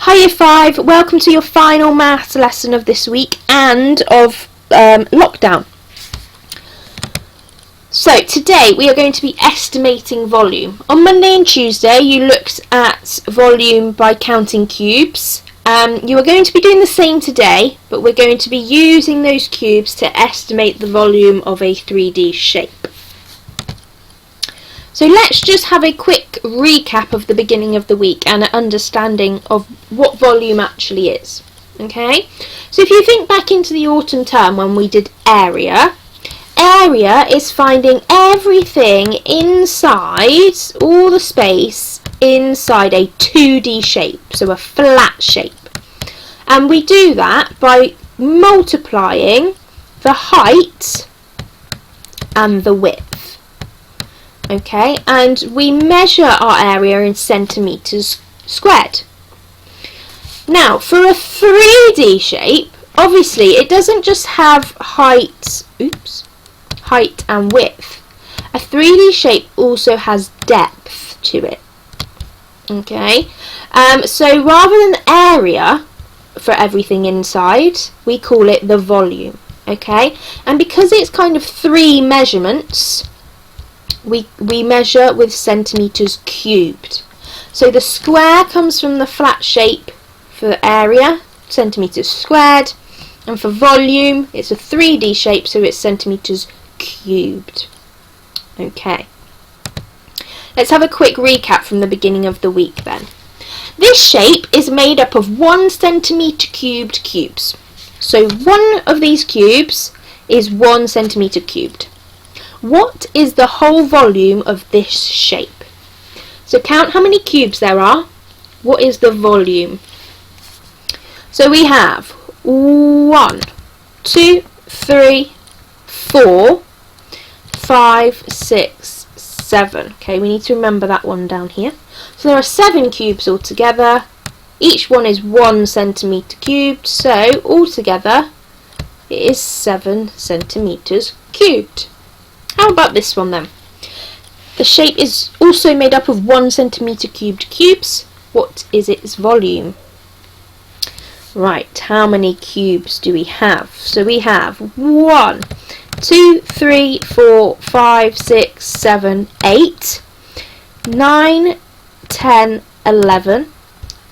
Hi Year 5, welcome to your final maths lesson of this week and of lockdown. So today we are going to be estimating volume. On Monday and Tuesday you looked at volume by counting cubes. You are going to be doing the same today, but we're going to be using those cubes to estimate the volume of a 3D shape. So let's just have a quick recap of the beginning of the week and an understanding of what volume actually is. Okay, so if you think back into the autumn term when we did area is finding everything inside, all the space inside a 2D shape, so a flat shape. And we do that by multiplying the height and the width. Okay, and we measure our area in centimetres squared. Now, for a 3D shape, obviously it doesn't just have height and width. A 3D shape also has depth to it. Okay, so rather than area for everything inside, we call it the volume. Okay, and because it's kind of three measurements, we measure with centimetres cubed. So the square comes from the flat shape for area, centimetres squared, and for volume it's a 3D shape, so it's centimetres cubed. Okay, let's have a quick recap from the beginning of the week then. This shape is made up of 1 centimetre cubed cubes. So one of these cubes is 1 centimetre cubed. What is the whole volume of this shape? So count how many cubes there are. What is the volume? So we have 1, 2, 3, 4, 5, 6, 7. Okay, we need to remember that one down here. So there are 7 cubes altogether. Each one is 1 centimetre cubed, so altogether it is 7 centimetres cubed. How about this one then? The shape is also made up of 1 centimetre cubed cubes. What is its volume? Right, how many cubes do we have? So we have 1, 2, 3, 4, 5, 6, 7, 8, 9, 10, 11,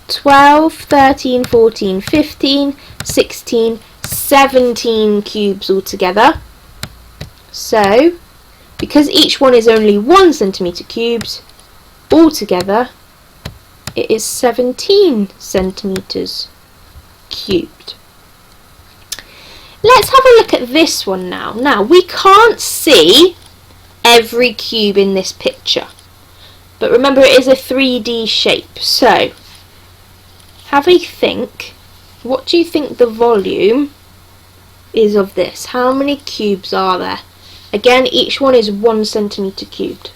12, 13, 14, 15, 16, 17 cubes altogether. So, because each one is only 1 centimetre cubed, altogether it is 17 centimetres cubed. Let's have a look at this one now. Now, we can't see every cube in this picture, but remember it is a 3D shape, so have a think. What do you think the volume is of this? How many cubes are there? Again, each one is 1 centimetre cubed.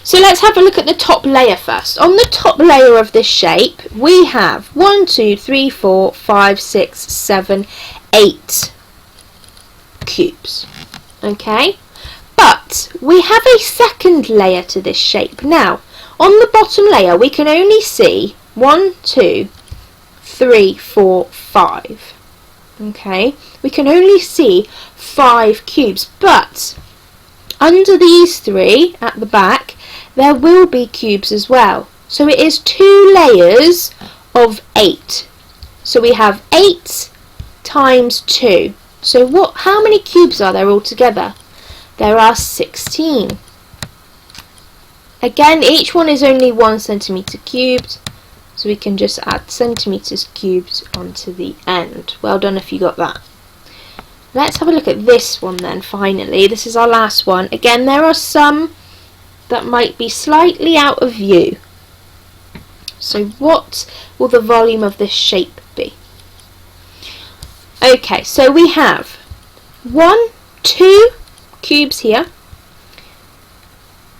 So let's have a look at the top layer first. On the top layer of this shape, we have 1, 2, 3, 4, 5, 6, 7, 8 cubes. Okay? But we have a second layer to this shape. Now, on the bottom layer, we can only see 1, 2, 3, 4, 5. Okay? We can only see 5 cubes, but under these 3 at the back there will be cubes as well. So it is 2 layers of 8. So we have 8 times 2. So how many cubes are there altogether? There are 16. Again, each one is only 1 centimetre cubed, so we can just add centimetres cubed onto the end. Well done if you got that. Let's have a look at this one then, finally. This is our last one. Again, there are some that might be slightly out of view. So what will the volume of this shape be? Okay, so we have 2 cubes here,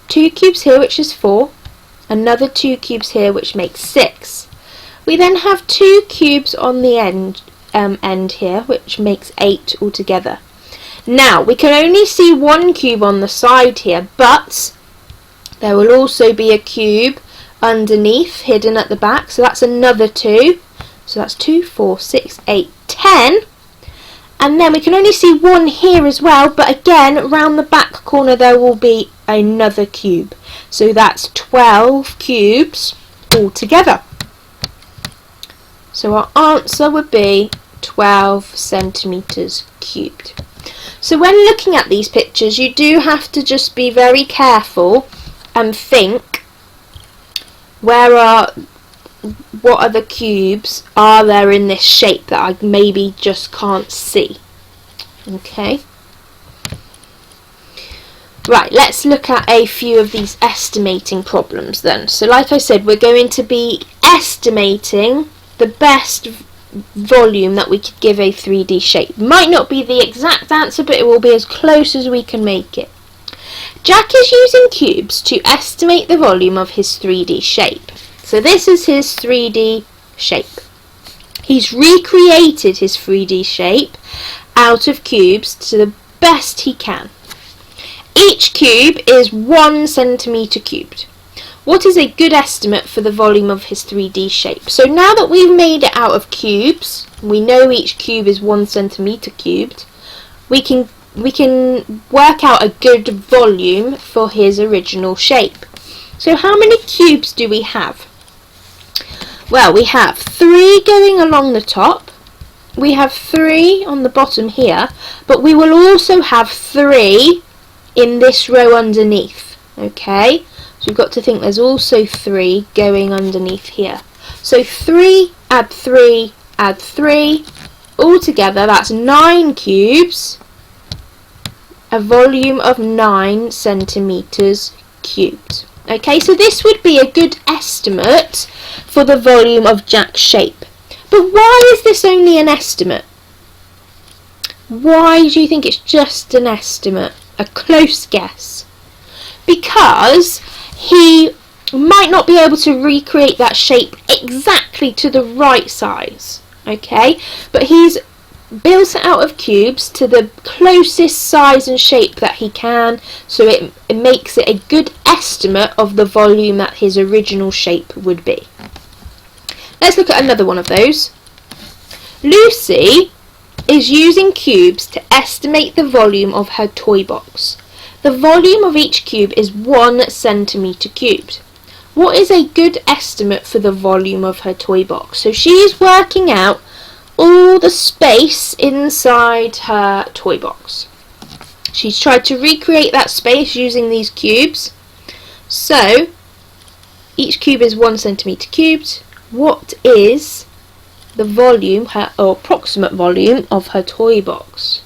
2 cubes here, which is 4, another 2 cubes here, which makes 6. We then have 2 cubes on the end here, which makes 8 altogether. Now, we can only see 1 cube on the side here, but there will also be a cube underneath, hidden at the back, so that's another 2. So that's 2, 4, 6, 8, 10. And then we can only see 1 here as well, but again, round the back corner there will be another cube. So that's 12 cubes altogether. So our answer would be 12 centimetres cubed. So when looking at these pictures, you do have to just be very careful and think, what other cubes are there in this shape that I maybe just can't see? Okay. Right, let's look at a few of these estimating problems then. So like I said, we're going to be estimating the best volume that we could give a 3D shape. Might not be the exact answer, but it will be as close as we can make it. Jack is using cubes to estimate the volume of his 3D shape. So this is his 3D shape. He's recreated his 3D shape out of cubes to the best he can. Each cube is 1 centimetre cubed. What is a good estimate for the volume of his 3D shape? So now that we've made it out of cubes, we know each cube is 1 centimetre cubed, we can work out a good volume for his original shape. So how many cubes do we have? Well, we have 3 going along the top, we have 3 on the bottom here, but we will also have 3 in this row underneath, okay? So we've got to think there's also 3 going underneath here. So 3, add 3, add 3, all together that's 9 cubes, a volume of 9 centimetres cubed. Okay, so this would be a good estimate for the volume of Jack's shape. But why is this only an estimate? Why do you think it's just an estimate? A close guess? Because he might not be able to recreate that shape exactly to the right size, okay? But he's built it out of cubes to the closest size and shape that he can, so it makes it a good estimate of the volume that his original shape would be. Let's look at another one of those. Lucy is using cubes to estimate the volume of her toy box. The volume of each cube is 1 centimetre cubed. What is a good estimate for the volume of her toy box? So she is working out all the space inside her toy box. She's tried to recreate that space using these cubes. So each cube is 1 centimetre cubed. What is the volume, or approximate volume, of her toy box?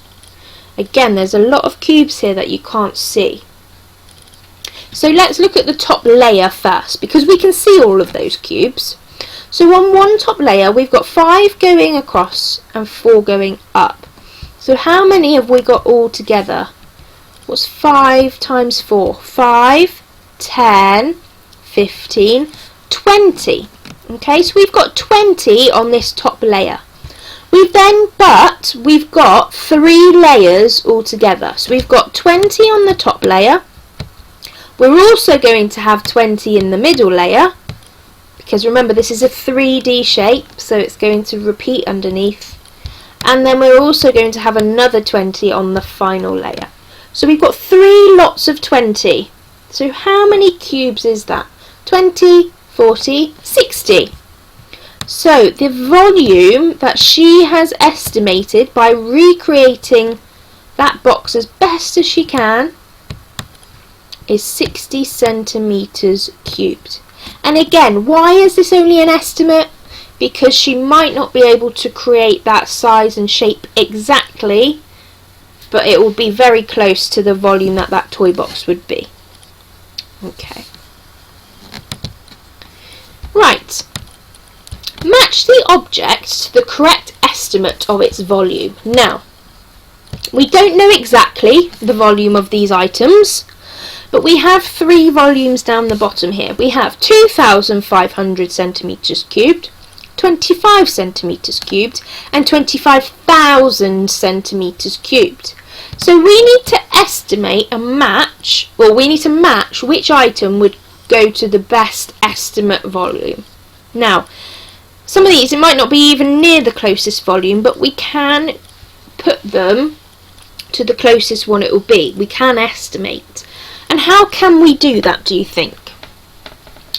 Again, there's a lot of cubes here that you can't see. So let's look at the top layer first, because we can see all of those cubes. So on one top layer we've got 5 going across and 4 going up. So how many have we got all together? What's 5 times 4? 5, 10, 15, 20. Okay, so we've got 20 on this top layer. We've got 3 layers altogether. So we've got 20 on the top layer. We're also going to have 20 in the middle layer, because remember this is a 3D shape, so it's going to repeat underneath. And then we're also going to have another 20 on the final layer. So we've got 3 lots of 20. So how many cubes is that? 20, 40, 60. So the volume that she has estimated by recreating that box as best as she can is 60 centimetres cubed. And again, why is this only an estimate? Because she might not be able to create that size and shape exactly, but it will be very close to the volume that that toy box would be. Okay. Right. Match the object to the correct estimate of its volume. Now, we don't know exactly the volume of these items, but we have 3 volumes down the bottom here. We have 2,500 centimetres cubed, 25 centimetres cubed, and 25,000 centimetres cubed. So we need to estimate we need to match which item would go to the best estimate volume. Now, some of these, it might not be even near the closest volume, but we can put them to the closest one it will be. We can estimate. And how can we do that, do you think?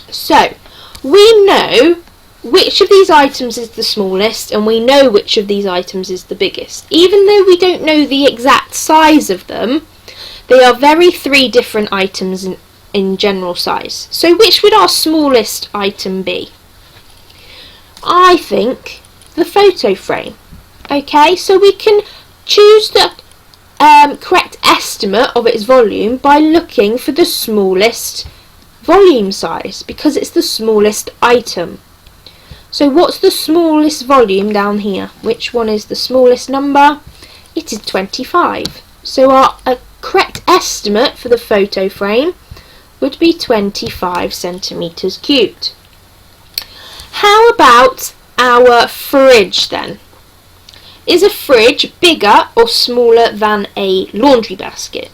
So, we know which of these items is the smallest, and we know which of these items is the biggest. Even though we don't know the exact size of them, they are three different items in general size. So which would our smallest item be? I think the photo frame. Okay, so we can choose the correct estimate of its volume by looking for the smallest volume size, because it's the smallest item. So what's the smallest volume down here? Which one is the smallest number? It is 25. So our correct estimate for the photo frame would be 25 centimetres cubed. How about our fridge then? Is a fridge bigger or smaller than a laundry basket?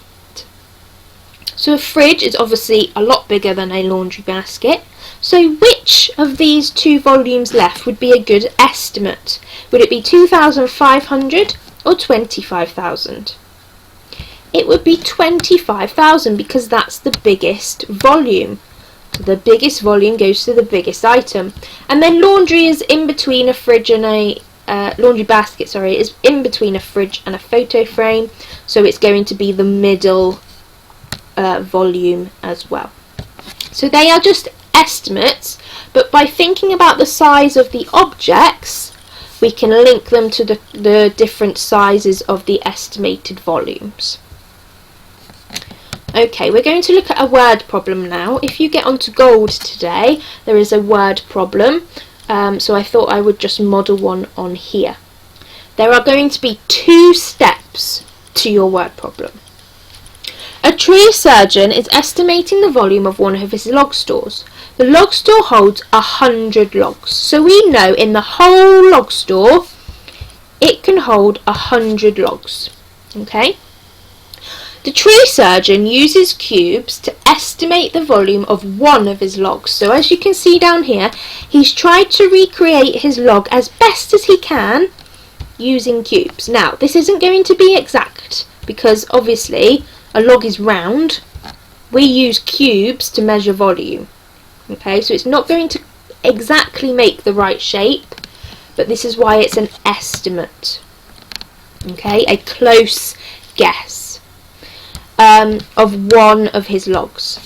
So a fridge is obviously a lot bigger than a laundry basket. So which of these two volumes left would be a good estimate? Would it be 2,500 or 25,000? It would be 25,000 because that's the biggest volume. The biggest volume goes to the biggest item. And then laundry is in between a fridge and a laundry basket, is in between a fridge and a photo frame. So it's going to be the middle volume as well. So they are just estimates, but by thinking about the size of the objects, we can link them to the different sizes of the estimated volumes. Okay, we're going to look at a word problem now. If you get onto Gold today, there is a word problem, so I thought I would just model one on here. There are going to be 2 steps to your word problem. A tree surgeon is estimating the volume of one of his log stores. The log store holds 100 logs. So we know in the whole log store, it can hold 100 logs. Okay? The tree surgeon uses cubes to estimate the volume of one of his logs. So as you can see down here, he's tried to recreate his log as best as he can using cubes. Now, this isn't going to be exact because obviously a log is round. We use cubes to measure volume. Okay, so it's not going to exactly make the right shape, but this is why it's an estimate. Okay, a close guess of one of his logs.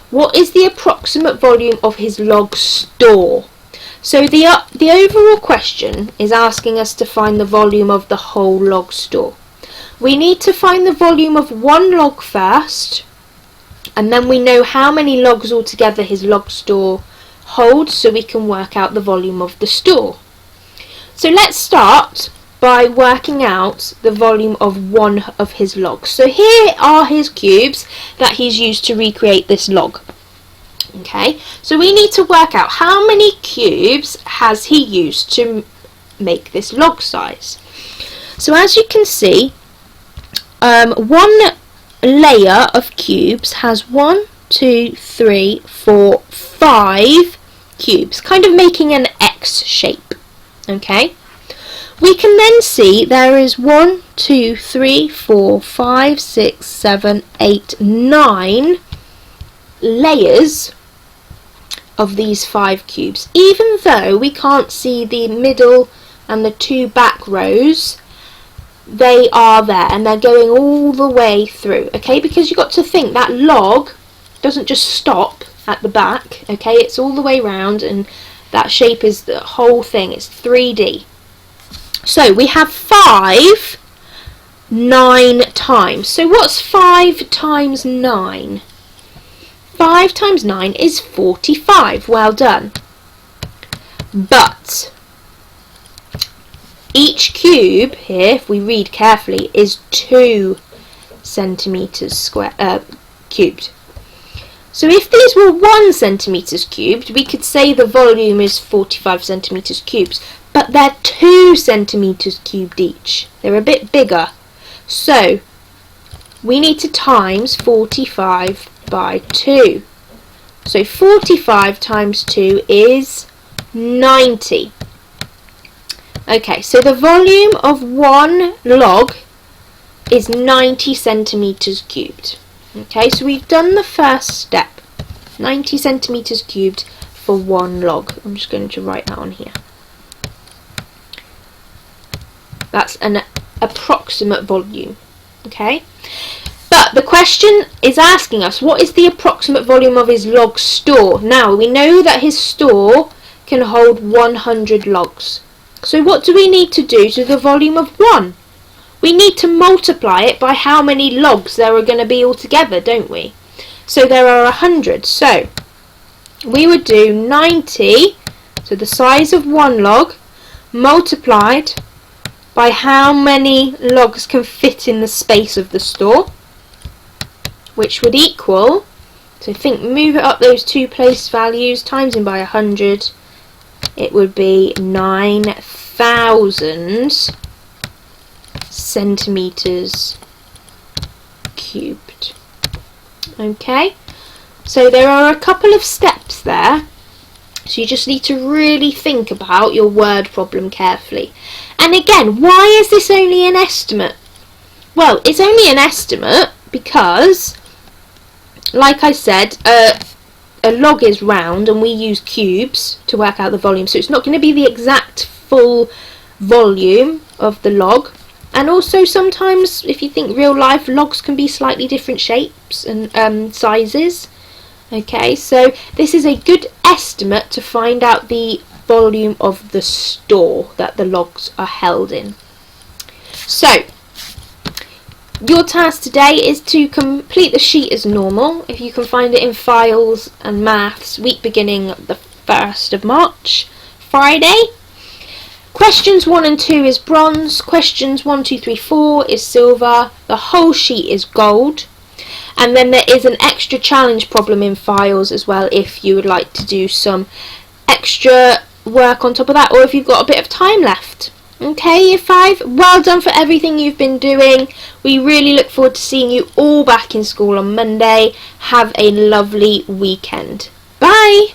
What is the approximate volume of his log store? So the overall question is asking us to find the volume of the whole log store. We need to find the volume of one log first, and then we know how many logs altogether his log store holds, so we can work out the volume of the store. So let's start by working out the volume of one of his logs. So here are his cubes that he's used to recreate this log. Okay, so we need to work out how many cubes has he used to make this log size. So as you can see, one layer of cubes has 1, 2, 3, 4, 5 cubes, kind of making an X shape. Okay, we can then see there is 1, 2, 3, 4, 5, 6, 7, 8, 9 layers of these 5 cubes. Even though we can't see the middle and the 2 back rows, they are there and they're going all the way through. Okay, because you've got to think that log doesn't just stop at the back. Okay, it's all the way round, and that shape is the whole thing. It's 3D. So we have 5 9 times. So what's 5 times 9? 5 times 9 is 45. Well done. But each cube here, if we read carefully, is 2 centimetres square cubed. So if these were 1 centimetres cubed, we could say the volume is 45 centimetres cubed, but they're 2 centimetres cubed each. They're a bit bigger. So we need to times 45 by 2. So 45 times 2 is 90. Okay, so the volume of 1 log is 90 centimetres cubed. Okay, so we've done the first step. 90 centimetres cubed for 1 log. I'm just going to write that on here. That's an approximate volume. Okay, but the question is asking us, what is the approximate volume of his log store? Now, we know that his store can hold 100 logs. So what do we need to do to the volume of 1? We need to multiply it by how many logs there are going to be altogether, don't we? So there are 100. So we would do 90, so the size of 1 log, multiplied by how many logs can fit in the space of the store, which would equal, so move it up those 2 place values, times in by 100, it would be 9,000 centimetres cubed. Okay, so there are a couple of steps there, so you just need to really think about your word problem carefully. And again, why is this only an estimate? Well, it's only an estimate because, like I said, a log is round and we use cubes to work out the volume, so it's not going to be the exact full volume of the log. And also sometimes, if you think real life, logs can be slightly different shapes and sizes. Okay, so this is a good estimate to find out the volume of the store that the logs are held in. So your task today is to complete the sheet as normal. If you can find it in files and maths, week beginning the 1st of March, Friday. Questions 1 and 2 is bronze, questions 1, 2, 3, 4 is silver, the whole sheet is gold, and then there is an extra challenge problem in files as well if you would like to do some extra work on top of that, or if you've got a bit of time left. Okay, Year 5, well done for everything you've been doing. We really look forward to seeing you all back in school on Monday. Have a lovely weekend. Bye!